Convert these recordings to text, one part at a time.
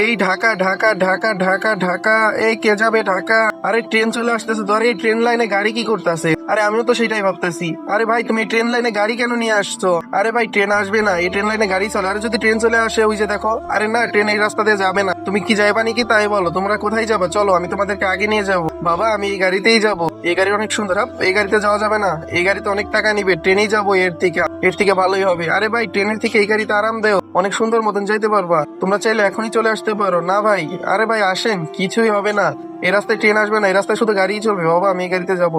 এই ঢাকা ঢাকা ঢাকা ঢাকা ঢাকা, এই কে যাবে ঢাকা? আরে ট্রেন চলে আসতেছে তো। আরে এই ট্রেন লাইনে গাড়ি কি করতেছে? আরে আমিও তো সেটাই ভাবতেছি। আরে ভাই তুমি এই ট্রেন লাইনে গাড়ি কেন নিয়ে আসছো? আরে ভাই ট্রেন আসবে না, এই ট্রেন লাইনে গাড়ি চলে। আরে যদি ট্রেন চলে আসে, ওই যে দেখো। আরে না, ট্রেন এই রাস্তা দিয়ে যাবে না। তুমি কি যাইবা নাকি তাই বলো, তোমরা কোথায় যাবা? চলো আমি তোমাদেরকে আগে নিয়ে যাবো। বাবা আমি এই গাড়িতেই যাবো, এই গাড়ি অনেক সুন্দর। এই গাড়িতে যাওয়া যাবে না, এই গাড়িতে অনেক টাকা নিবে। ট্রেনেই যাবো, এর থেকে ভালোই হবে। আরে ভাই ট্রেনের থেকে এই গাড়িতে আরাম দেও, অনেক সুন্দর মতন যাইতে পারবা। তোমরা চাইলে এখনই চলে আসতে পারো। না ভাই, আরে ভাই আসেন, কিছুই হবে না। এই রাস্তায় ট্রেন আসবে না, এই রাস্তায় শুধু গাড়িই চলবে। বাবা আমি এই গাড়িতে যাবো।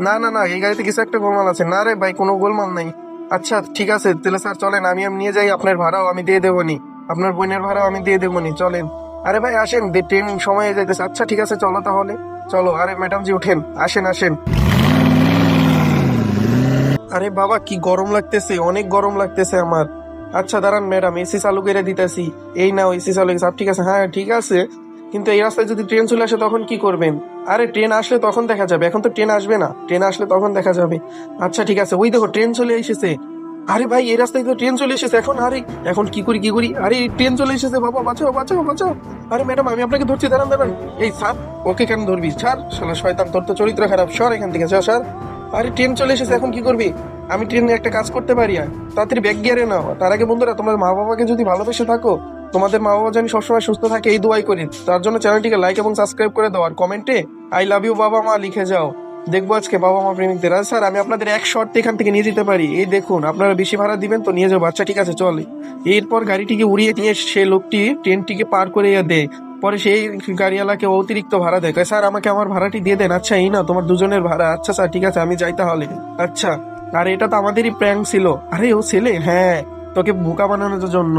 না না না, এই গাড়িতে কিছু একটা গোলমাল আছে। না রে ভাই, কোনো গোলমাল নাই। আচ্ছা ঠিক আছে তাহলে স্যার চলেন, আমি নিয়ে যাই। আপনার ভাড়াও আমি দিয়ে দেবো নি, আপনার বোনের ভাড়াও আমি দিয়ে দেবো নি, চলেন। আরে ভাই আসেন, ট্রেন সময় হয়ে যাইতেছে। আচ্ছা ঠিক আছে চলো তাহলে, চলো। আরে ম্যাডাম জি উঠেন, আসেন আসেন। আরে বাবা কি গরম লাগতেছে, অনেক গরম লাগতেছে আমার। আচ্ছা দাঁড়ান ম্যাডাম, এসি চালু করে দিতেছি। এই নাও এসি চালু গেছে। ঠিক আছে, হ্যাঁ ঠিক আছে। কিন্তু এই রাস্তায় যদি ট্রেন চলে আসে তখন কি করবেন? আরে ট্রেন আসলে তখন দেখা যাবে, এখন তো ট্রেন আসবে না। ট্রেন আসলে তখন দেখা যাবে। আচ্ছা ঠিক আছে, ওই দেখো ট্রেন চলে এসেছে। আরে ভাই এই রাস্তায় তো ট্রেন চলে এসেছে। এখন আরে এখন কি করি? আরে ট্রেন চলে এসেছে, বাবা বাঁচাও বাঁচাও বাঁচাও। আরে ম্যাডাম আমি আপনাকে ধরছি, দাঁড়ান দাঁড়ান। এই স্যার, ওকে কেন ধরবি? ছাড়, শালা শয়তান, তোর তো চরিত্র খারাপ, সর এখান থেকে, স্যার। আরে ট্রেন চলে এসেছে, এখন কি করবি? আমি ট্রেনে একটা কাজ করতে পারি, আর তাড়াতাড়ি ব্যাগ গিয়ারে নাও। তার আগে বন্ধুরা, তোমার মা বাবাকে যদি ভালোবেসে থাকো, তোমাদের মা বাবা যেন সবসময় সুস্থ থাকে এই দোয়াই করি। তার জন্য চ্যানেলটিকে লাইক এবং সাবস্ক্রাইব করে দাও, আর কমেন্টে আই লাভ ইউ বাবা মা লিখে যাও। দেখবো আজকে বাবা মা প্রেমিকদের। আর স্যার আমি আপনাদের এক শর্তে এখান থেকে নিয়ে যেতে পারি। এই দেখুন, আপনারা বেশি ভাড়া দিবেন তো নিয়ে যাবো। আচ্ছা ঠিক আছে চলে। এরপর গাড়িটিকে উড়িয়ে নিয়ে সে লোকটি ট্রেনটিকে পার করে দেয়। পরে সেই গাড়িওয়ালাকে অতিরিক্ত ভাড়া দেয়, কয়, স্যার আমাকে আমার ভাড়াটি দিয়ে দেন। আচ্ছা এই না তোমার দুজনের ভাড়া। আচ্ছা স্যার ঠিক আছে, আমি যাই তাহলে। আচ্ছা। আর এটা তো আমাদেরই প্র্যাঙ্ক ছিল। আরে ও ছেলে, হ্যাঁ, তোকে বোকা বানানোর জন্য।